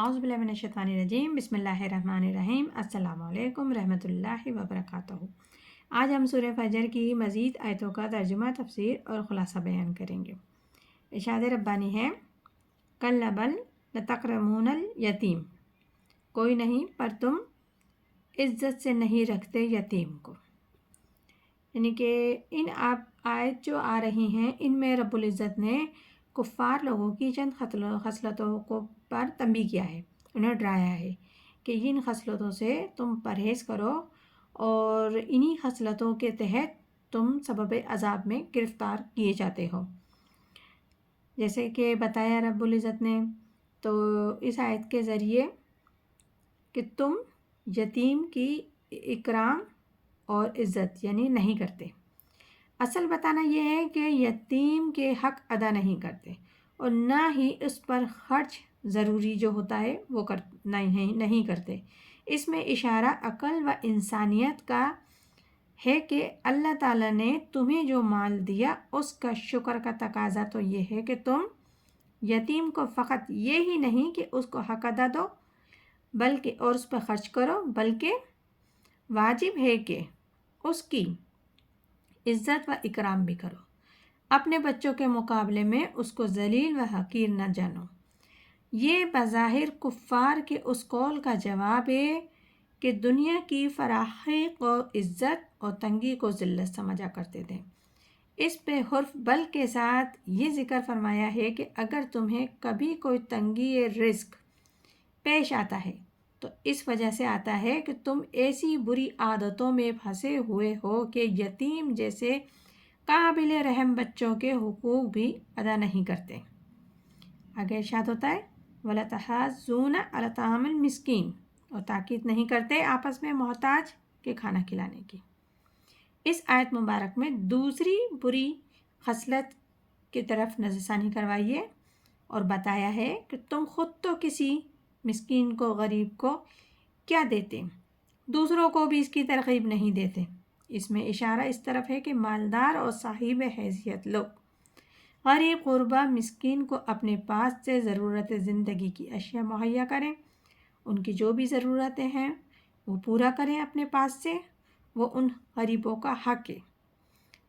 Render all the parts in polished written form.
اعوذ باللہ من الشیطان الرجیم بسم اللہ الرحمن الرحیم السلام علیکم رحمۃ اللہ وبرکاتہ۔ آج ہم سورہ فجر کی مزید آیتوں کا ترجمہ، تفسیر اور خلاصہ بیان کریں گے۔ ارشاد ربانی ہے، کل بل لتکرمون الیتیم، کوئی نہیں پر تم عزت سے نہیں رکھتے یتیم کو۔ یعنی کہ ان آیت جو آ رہی ہیں ان میں رب العزت نے کفار لوگوں کی چند خصلتوں کو پر تنبیہ کیا ہے، انہیں ڈرایا ہے کہ ان خصلتوں سے تم پرہیز کرو اور انہی خصلتوں کے تحت تم سبب عذاب میں گرفتار کیے جاتے ہو، جیسے کہ بتایا رب العزت نے۔ تو اس آیت کے ذریعے کہ تم یتیم کی اکرام اور عزت یعنی نہیں کرتے، اصل بتانا یہ ہے کہ یتیم کے حق ادا نہیں کرتے اور نہ ہی اس پر خرچ ضروری جو ہوتا ہے وہ نہیں کرتے۔ اس میں اشارہ عقل و انسانیت کا ہے کہ اللہ تعالیٰ نے تمہیں جو مال دیا اس کا شکر کا تقاضا تو یہ ہے کہ تم یتیم کو فقط یہ ہی نہیں کہ اس کو حق ادا دو بلکہ اور اس پر خرچ کرو، بلکہ واجب ہے کہ اس کی عزت و اکرام بھی کرو، اپنے بچوں کے مقابلے میں اس کو ذلیل و حقیر نہ جانو۔ یہ بظاہر کفار کے اس قول کا جواب ہے کہ دنیا کی فراخی کو عزت اور تنگی کو ذلت سمجھا کرتے تھے۔ اس پہ حرف بل کے ساتھ یہ ذکر فرمایا ہے کہ اگر تمہیں کبھی کوئی تنگی رزق پیش آتا ہے تو اس وجہ سے آتا ہے کہ تم ایسی بری عادتوں میں پھنسے ہوئے ہو کہ یتیم جیسے قابل رحم بچوں کے حقوق بھی ادا نہیں کرتے۔ آگے ارشاد ہوتا ہے وَلَا تَحَاضُّونَ عَلَىٰ طَعَامِ الْمِسْكِينِ، اور تاکید نہیں کرتے آپس میں محتاج کے کھانا کھلانے کی۔ اس آیت مبارک میں دوسری بری خصلت کی طرف نظر ثانی کروائی ہے اور بتایا ہے کہ تم خود تو کسی مسکین کو، غریب کو کیا دیتے، دوسروں کو بھی اس کی ترغیب نہیں دیتے۔ اس میں اشارہ اس طرف ہے کہ مالدار اور صاحب حیثیت لوگ غریب، غربا، مسکین کو اپنے پاس سے ضرورت زندگی کی اشیاء مہیا کریں، ان کی جو بھی ضرورتیں ہیں وہ پورا کریں اپنے پاس سے، وہ ان غریبوں کا حق ہے،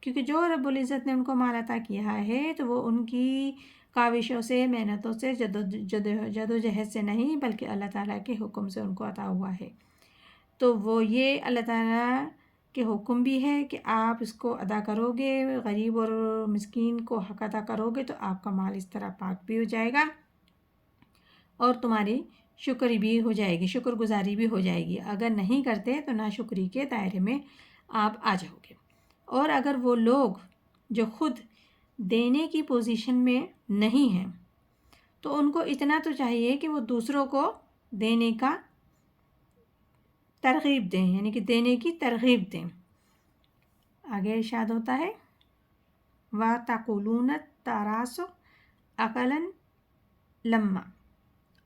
کیونکہ جو رب العزت نے ان کو مال عطا کیا ہے تو وہ ان کی کاوشوں سے، محنتوں سے، جد و جہد سے نہیں بلکہ اللہ تعالیٰ کے حکم سے ان کو عطا ہوا ہے۔ تو وہ یہ اللہ تعالیٰ کے حکم بھی ہے کہ آپ اس کو ادا کرو گے، غریب اور مسکین کو حق ادا کرو گے تو آپ کا مال اس طرح پاک بھی ہو جائے گا اور تمہاری شکر بھی ہو جائے گی، شکر گزاری بھی ہو جائے گی۔ اگر نہیں کرتے تو ناشکری کے دائرے میں آپ آ جاؤ گے۔ اور اگر وہ لوگ جو خود دینے کی پوزیشن میں نہیں ہیں تو ان کو اتنا تو چاہیے کہ وہ دوسروں کو دینے کا ترغیب دیں، یعنی کہ دینے کی ترغیب دیں۔ آگے ارشاد ہوتا ہے وَتَقُولُونَ التَّرَاثُ أَكَلًا لَمًّا،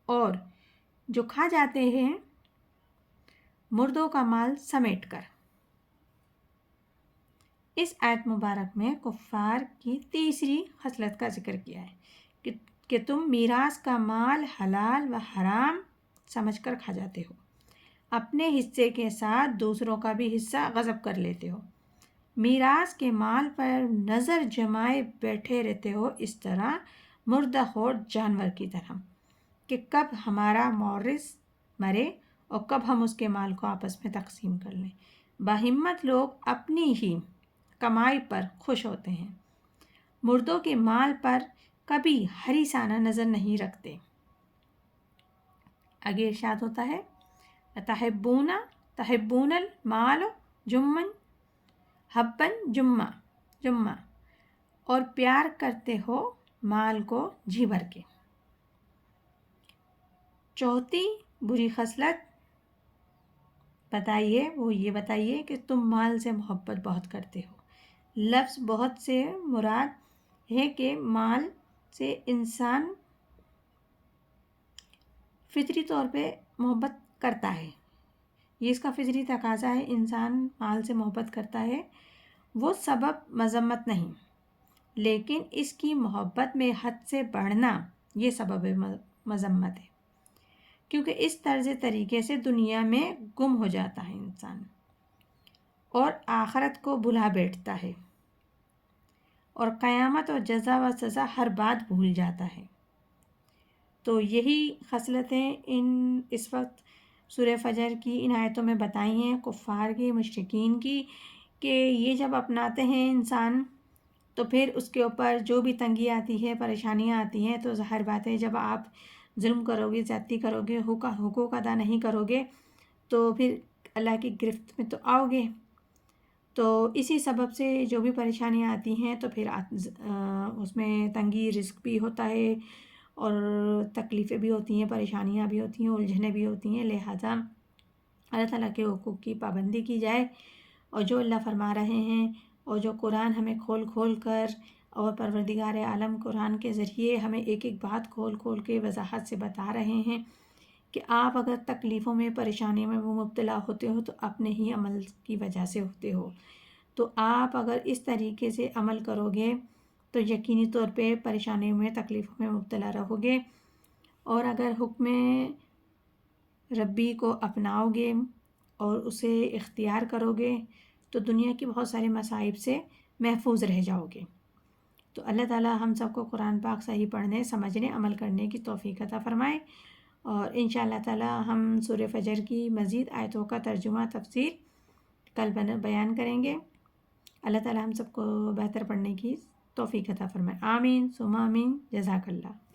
اور جو کھا جاتے ہیں مردوں کا مال سمیٹ کر۔ اس آیت مبارک میں کفار کی تیسری خصلت کا ذکر کیا ہے کہ تم میراث کا مال حلال و حرام سمجھ کر کھا جاتے ہو، اپنے حصے کے ساتھ دوسروں کا بھی حصہ غصب کر لیتے ہو، میراث کے مال پر نظر جمائے بیٹھے رہتے ہو، اس طرح مردہ خور جانور کی طرح کہ کب ہمارا مورث مرے اور کب ہم اس کے مال کو آپس میں تقسیم کر لیں۔ باہمت لوگ اپنی ہی کمائی پر خوش ہوتے ہیں، مردوں کے مال پر کبھی حریصانہ نظر نہیں رکھتے۔ آگے ارشاد ہوتا ہے تحبون المال جمًا حبًا جمًا، اور پیار کرتے ہو مال کو جی بھر کے۔ چوتھی بری خصلت بتائیے، وہ یہ بتائیے کہ تم مال سے محبت بہت کرتے ہو۔ لفظ بہت سے مراد ہے کہ مال سے انسان فطری طور پہ محبت کرتا ہے، یہ اس کا فطری تقاضا ہے، انسان مال سے محبت کرتا ہے، وہ سبب مذمت نہیں، لیکن اس کی محبت میں حد سے بڑھنا یہ سبب مذمت ہے۔ کیونکہ اس طرز طریقے سے دنیا میں گم ہو جاتا ہے انسان اور آخرت کو بھلا بیٹھتا ہے اور قیامت اور جزا و سزا ہر بات بھول جاتا ہے۔ تو یہی خصلتیں اس وقت سورہ فجر کی ان آیتوں میں بتائی ہیں کفار کی، مشرکین کی، کہ یہ جب اپناتے ہیں انسان تو پھر اس کے اوپر جو بھی تنگی آتی ہے، پریشانیاں آتی ہیں، تو ظاہر بات ہے جب آپ ظلم کرو گے، زیادتی کرو گے، حقوق ادا نہیں کرو گے تو پھر اللہ کی گرفت میں تو آؤ گے۔ تو اسی سبب سے جو بھی پریشانیاں آتی ہیں تو پھر اس میں تنگی رزق بھی ہوتا ہے اور تکلیفیں بھی ہوتی ہیں، پریشانیاں بھی ہوتی ہیں، الجھنیں بھی ہوتی ہیں۔ لہٰذا اللہ تعالیٰ کے حقوق کی پابندی کی جائے اور جو اللہ فرما رہے ہیں اور جو قرآن ہمیں کھول کھول کر اور پروردگار عالم قرآن کے ذریعے ہمیں ایک ایک بات کھول کھول کے وضاحت سے بتا رہے ہیں کہ آپ اگر تکلیفوں میں، پریشانیوں میں مبتلا ہوتے ہو تو اپنے ہی عمل کی وجہ سے ہوتے ہو۔ تو آپ اگر اس طریقے سے عمل کرو گے تو یقینی طور پہ پریشانیوں میں، تکلیفوں میں مبتلا رہو گے، اور اگر حکم ربی کو اپناؤ گے اور اسے اختیار کرو گے تو دنیا کی بہت سارے مصائب سے محفوظ رہ جاؤ گے۔ تو اللہ تعالیٰ ہم سب کو قرآن پاک صحیح پڑھنے، سمجھنے، عمل کرنے کی توفیق عطا فرمائے، اور انشاءاللہ تعالیٰ ہم سورہ فجر کی مزید آیتوں کا ترجمہ، تفسیر کل بیان کریں گے۔ اللہ تعالیٰ ہم سب کو بہتر پڑھنے کی توفیق عطا فرمائے۔ آمین ثم آمین۔ جزاک اللہ۔